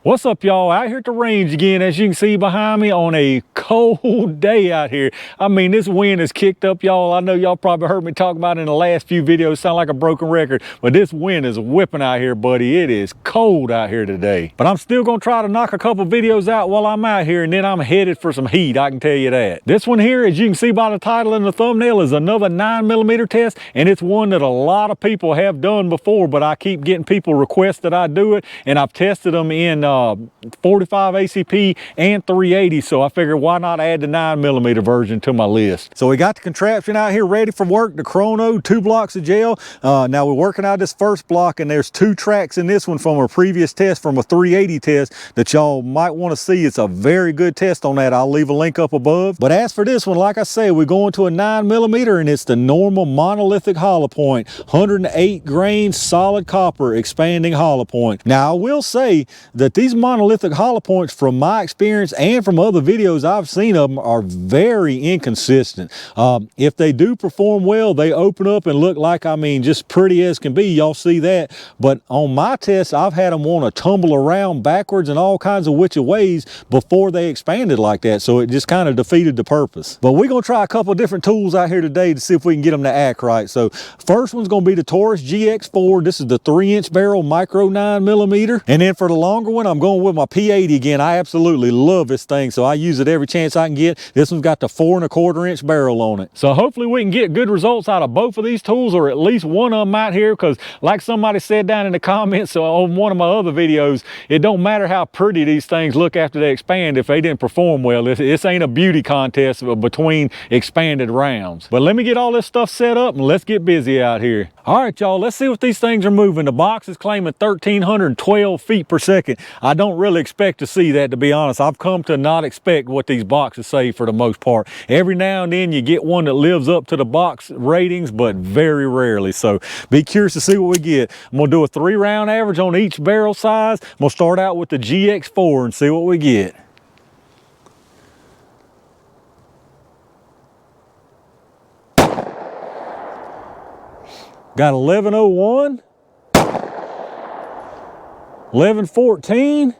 What's up, y'all? Out here at the range again, as you can see behind me, on a cold day out here. I mean, this wind is kicked up, y'all. I know y'all probably heard me talk about it in the last few videos. Sound like a broken record, but this wind is whipping out here, buddy. It is cold out here today. But I'm still gonna try to knock a couple videos out while I'm out here, and then I'm headed for some heat, I can tell you that. This one here, as you can see by the title and the thumbnail, is another 9mm test, and it's one that a lot of people have done before, but I keep getting people requests that I do it, and I've tested them in 45 ACP and 380, so I figured why not add the 9mm version to my list. So we got the contraption out here ready for work, the chrono, 2 blocks of gel. Now we're working out this first block, and there's 2 tracks in this one from a previous test, from a 380 test, that y'all might want to see. It's a very good test on that. I'll leave a link up above. But as for this one, like I say, we're going to a 9mm, and it's the Norma Monolithic hollow point, 108 grain solid copper expanding hollow point. Now I will say that these monolithic hollow points, from my experience and from other videos I've seen of them, are very inconsistent. If they do perform well, they open up and look like, I mean, just pretty as can be. Y'all see that. But on my tests, I've had them want to tumble around backwards in all kinds of which ways before they expanded like that. So it just kind of defeated the purpose. But we're going to try a couple of different tools out here today to see if we can get them to act right. So first one's going to be the Taurus GX4. This is the 3-inch barrel micro 9mm. And then for the longer one, I'm going with my P80 again. I absolutely love this thing, so I use it every chance I can get. This one's got the 4 1/4 inch barrel on it. So hopefully we can get good results out of both of these tools, or at least one of them out here, because like somebody said down in the comments on one of my other videos, it don't matter how pretty these things look after they expand if they didn't perform well. This ain't a beauty contest between expanded rounds. But let me get all this stuff set up and let's get busy out here. All right, y'all, let's see what these things are moving. The box is claiming 1,312 feet per second. I don't really expect to see that, to be honest. I've come to not expect what these boxes say for the most part. Every now and then you get one that lives up to the box ratings, but very rarely. So be curious to see what we get. I'm gonna do a 3-round average on each barrel size. I'm gonna start out with the GX4 and see what we get. Got 1101, 1114,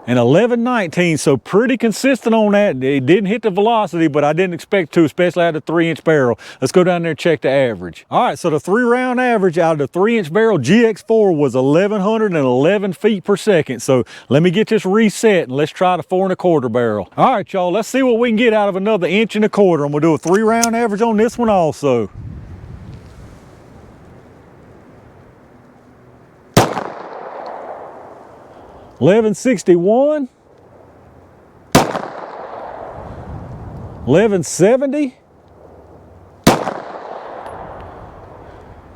and 1119, so pretty consistent on that. It didn't hit the velocity, but I didn't expect to, especially out of the 3-inch barrel. Let's go down there and check the average. All right, so the 3-round average out of the 3-inch barrel GX4 was 1,111 feet per second. So let me get this reset and let's try the 4 1/4 barrel. All right, y'all, let's see what we can get out of another 1 1/4 inch. I'm gonna do a 3-round average on this one also. $11.61, $11.70,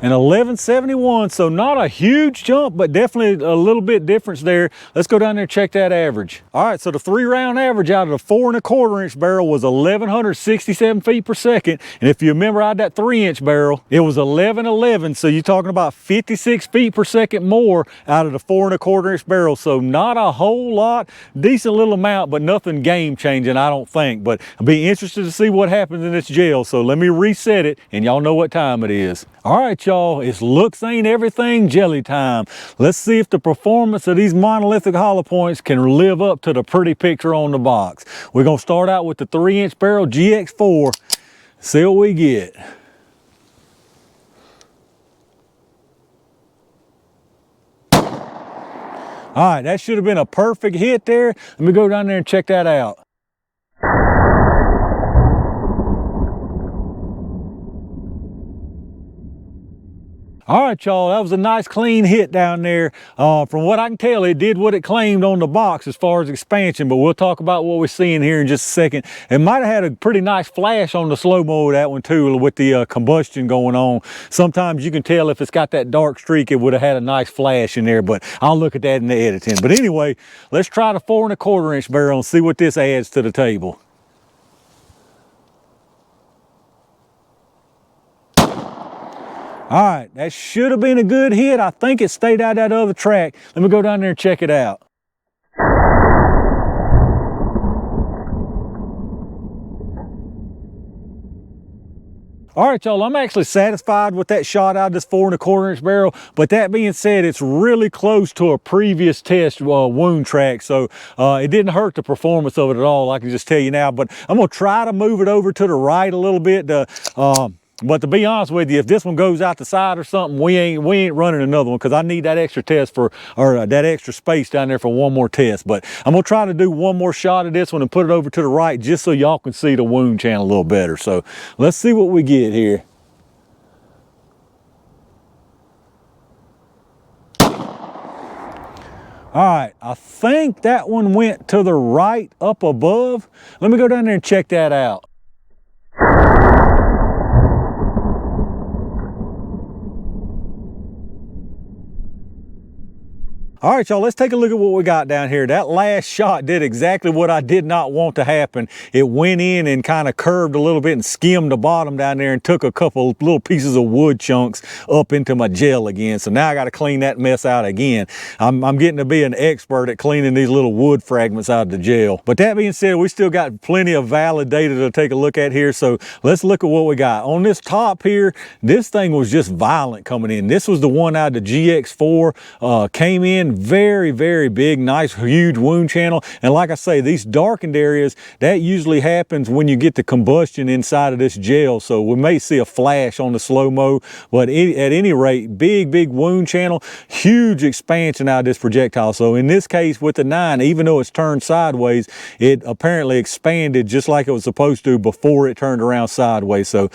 and $11.71. So not a huge jump, but definitely a little bit difference there. Let's go down there and check that average. All right, so the 3-round average out of the 4 1/4 inch barrel was 1,167 feet per second. And if you remember, I had that 3-inch barrel, it was 1111. So you're talking about 56 feet per second more out of the 4 1/4 inch barrel. So not a whole lot, decent little amount, but nothing game changing, I don't think. But I'll be interested to see what happens in this gel. So let me reset it, and y'all know what time it is. All right, y'all, it's looks ain't everything jelly time. Let's see if the performance of these monolithic hollow points can live up to the pretty picture on the box. We're gonna start out with the 3-inch barrel GX4, see what we get. All right, that should have been a perfect hit there. Let me go down there and check that out. All right, y'all, that was a nice clean hit down there. From what I can tell, it did what it claimed on the box as far as expansion, but we'll talk about what we're seeing here in just a second. It might have had a pretty nice flash on the slow-mo of that one too, with the combustion going on. Sometimes you can tell if it's got that dark streak, it would have had a nice flash in there, but I'll look at that in the editing. But anyway, let's try the 4 1/4 inch barrel and see what this adds to the table. All right, that should have been a good hit. I think it stayed out that other track. Let me go down there and check it out. All right, y'all, I'm actually satisfied with that shot out of this 4 1/4 inch barrel, but that being said, it's really close to a previous test wound track, so it didn't hurt the performance of it at all, I can just tell you now. But I'm gonna try to move it over to the right a little bit but to be honest with you, if this one goes out the side or something, we ain't running another one, because I need that extra test that extra space down there for one more test. But I'm gonna try to do one more shot of this one and put it over to the right just so y'all can see the wound channel a little better. So let's see what we get here. All right, I think that one went to the right up above. Let me go down there and check that out. All right, y'all, let's take a look at what we got down here. That last shot did exactly what I did not want to happen. It went in and kind of curved a little bit and skimmed the bottom down there and took a couple little pieces of wood chunks up into my gel again. So now I got to clean that mess out again. I'm getting to be an expert at cleaning these little wood fragments out of the gel. But that being said, we still got plenty of valid data to take a look at here. So let's look at what we got. On this top here, this thing was just violent coming in. This was the one out of the GX4, came in very, very big, nice, huge wound channel. And like I say, these darkened areas, that usually happens when you get the combustion inside of this gel. So we may see a flash on the slow-mo, but at any rate, big wound channel, huge expansion out of this projectile. So in this case with the 9, even though it's turned sideways, it apparently expanded just like it was supposed to before it turned around sideways. So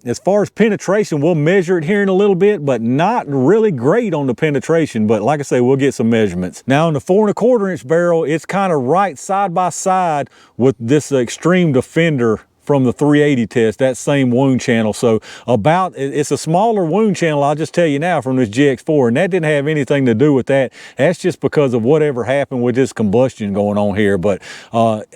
as far as penetration, we'll measure it here in a little bit, but not really great on the penetration. But like I say, we'll get some measurements. Now on the 4 1/4 inch barrel, it's kind of right side by side with this Extreme Defender from the 380 test, that same wound channel. So it's a smaller wound channel, I'll just tell you now, from this GX4, and that didn't have anything to do with that. That's just because of whatever happened with this combustion going on here. But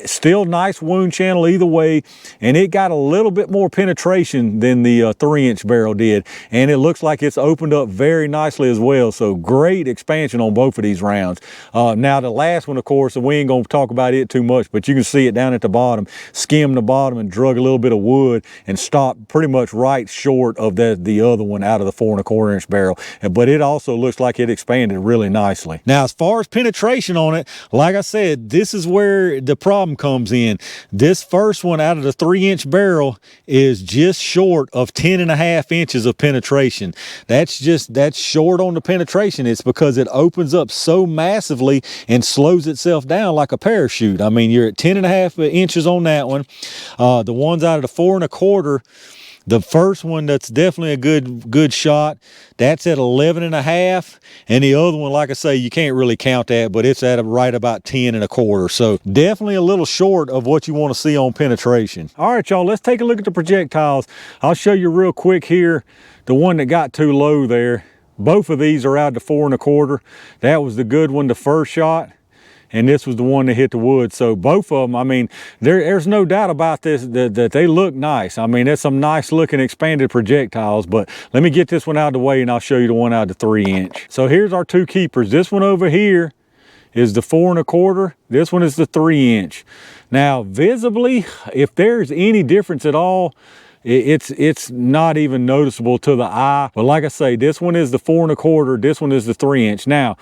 still nice wound channel either way, and it got a little bit more penetration than the 3-inch barrel did, and it looks like it's opened up very nicely as well. So great expansion on both of these rounds. Now the last one, of course, and we ain't gonna talk about it too much, but you can see it down at the bottom, skim the bottom and drug a little bit of wood and stopped pretty much right short of the other one out of the 4 1/4 inch barrel. But it also looks like it expanded really nicely. Now, as far as penetration on it, like I said, this is where the problem comes in. This first one out of the 3-inch barrel is just short of 10.5 inches of penetration. That's short on the penetration. It's because it opens up so massively and slows itself down like a parachute. I mean, you're at 10.5 inches on that one. The ones out of the 4 1/4, the first one, that's definitely a good shot, that's at 11.5, and the other one, like I say, you can't really count that, but it's at right about 10.25. So definitely a little short of what you want to see on penetration. All right, y'all, let's take a look at the projectiles. I'll show you real quick here the one that got too low there. Both of these are out to 4 1/4. That was the good one, the first shot, and this was the one that hit the wood. So both of them, I mean, there's no doubt about this, that they look nice. I mean, there's some nice looking expanded projectiles, but let me get this one out of the way and I'll show you the one out of the 3-inch. So here's our two keepers. This one over here is the 4 1/4. This one is the 3-inch. Now, visibly, if there's any difference at all, it's not even noticeable to the eye. But like I say, this one is the 4 1/4, this one is the 3-inch. Now,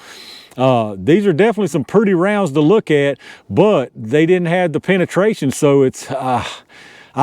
these are definitely some pretty rounds to look at, but they didn't have the penetration, so it's I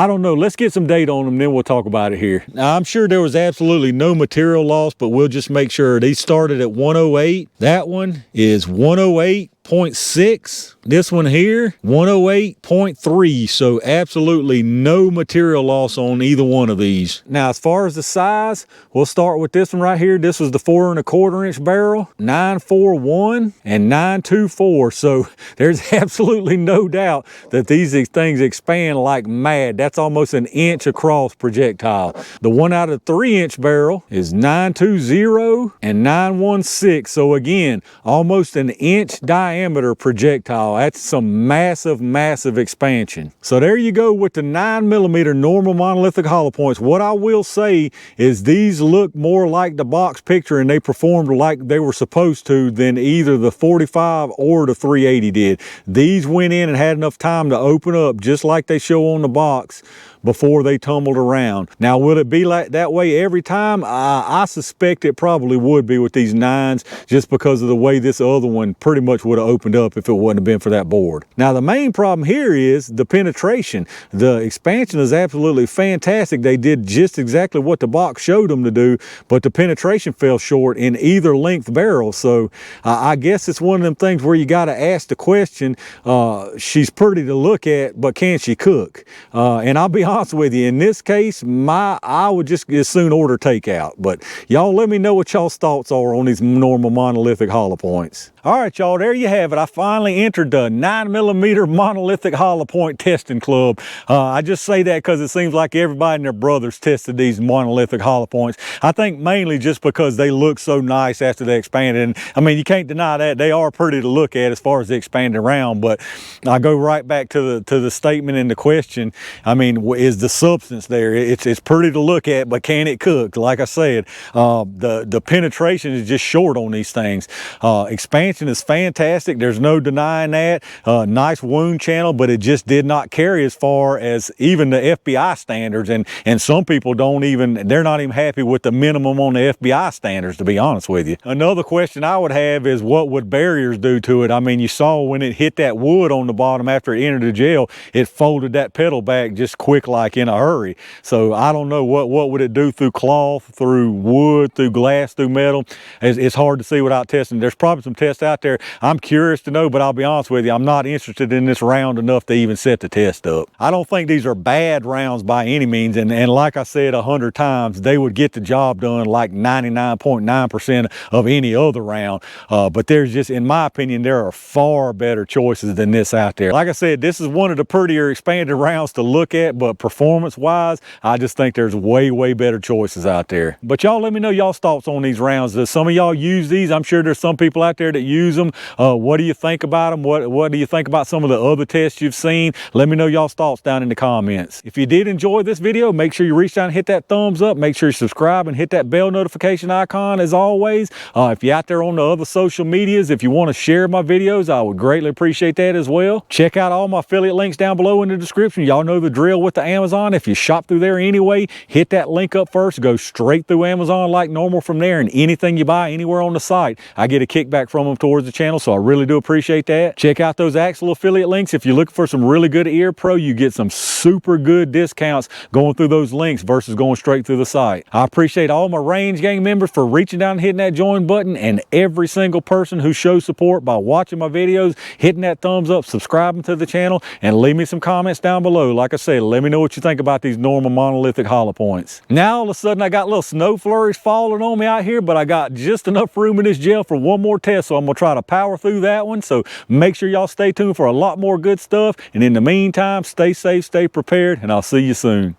don't know. Let's get some data on them, then we'll talk about it here. Now, I'm sure there was absolutely no material loss, but we'll just make sure. These started at 108. That one is 108.6. This one here, 108.3. So absolutely no material loss on either one of these. Now, as far as the size, we'll start with this one right here. This was the 4 1/4 inch barrel, 941 and 924. So there's absolutely no doubt that these things expand like mad. That's almost an inch across projectile. The one out of the 3-inch barrel is 920 and 916. So again, almost an inch diameter diameter projectile. That's some massive expansion. So there you go with the 9mm Norma monolithic hollow points. What I will say is these look more like the box picture, and they performed like they were supposed to than either the 45 or the 380 did. These went in and had enough time to open up just like they show on the box before they tumbled around. Now, will it be like that way every time? I suspect it probably would be with these 9s, just because of the way this other one pretty much would have opened up if it wouldn't have been for that board. Now, the main problem here is the penetration. The expansion is absolutely fantastic. They did just exactly what the box showed them to do, but the penetration fell short in either length barrel. So I guess it's one of them things where you got to ask the question, she's pretty to look at, but can she cook? And I'll be honest with you, in this case, I would just as soon order takeout. But y'all let me know what y'all's thoughts are on these Norma monolithic hollow points. All right, y'all, there you have it. I finally entered the 9mm monolithic hollow point testing club. I just say that because it seems like everybody and their brothers tested these monolithic hollow points. I think mainly just because they look so nice after they expanded. And I mean, you can't deny that they are pretty to look at as far as the expanded round. But I go right back to the statement in the question. I mean, is the substance there? It's pretty to look at, but can it cook? Like I said, the penetration is just short on these things. Expansion is fantastic. There's no denying that. Nice wound channel, but it just did not carry as far as even the FBI standards. And some people they're not even happy with the minimum on the FBI standards, to be honest with you. Another question I would have is, what would barriers do to it? I mean, you saw when it hit that wood on the bottom after it entered the gel, it folded that pedal back just quick, like in a hurry. So I don't know what would it do through cloth, through wood, through glass, through metal. It's hard to see without testing. There's probably some tests out there. I'm curious to know, but I'll be honest with you, I'm not interested in this round enough to even set the test up. I don't think these are bad rounds by any means, and like I said 100 times, they would get the job done like 99.9% of any other round. But there's just, in my opinion, there are far better choices than this out there. Like I said, this is one of the prettier expanded rounds to look at, but performance wise, I just think there's way better choices out there. But y'all let me know y'all's thoughts on these rounds. Does some of y'all use these? I'm sure there's some people out there that use them. What do you think about them? What do you think about some of the other tests you've seen? Let me know y'all's thoughts down in the comments. If you did enjoy this video, make sure you reach down and hit that thumbs up. Make sure you subscribe and hit that bell notification icon as always. If you're out there on the other social medias, if you want to share my videos, I would greatly appreciate that as well. Check out all my affiliate links down below in the description. Y'all know the drill with the Amazon. If you shop through there anyway, hit that link up first, go straight through Amazon like normal from there, and anything you buy anywhere on the site, I get a kickback from them towards the channel, so I really do appreciate that. Check out those Axle affiliate links. If you're looking for some really good ear pro, you get some super good discounts going through those links versus going straight through the site. I appreciate all my Range Gang members for reaching down and hitting that join button, and every single person who shows support by watching my videos, hitting that thumbs up, subscribing to the channel, and leave me some comments down below. Like I said, let me know what you think about these Norma monolithic hollow points. Now all of a sudden I got little snow flurries falling on me out here, but I got just enough room in this gel for one more test, so I'm gonna try to power through that one. So make sure y'all stay tuned for a lot more good stuff, and in the meantime, stay safe, stay prepared, and I'll see you soon.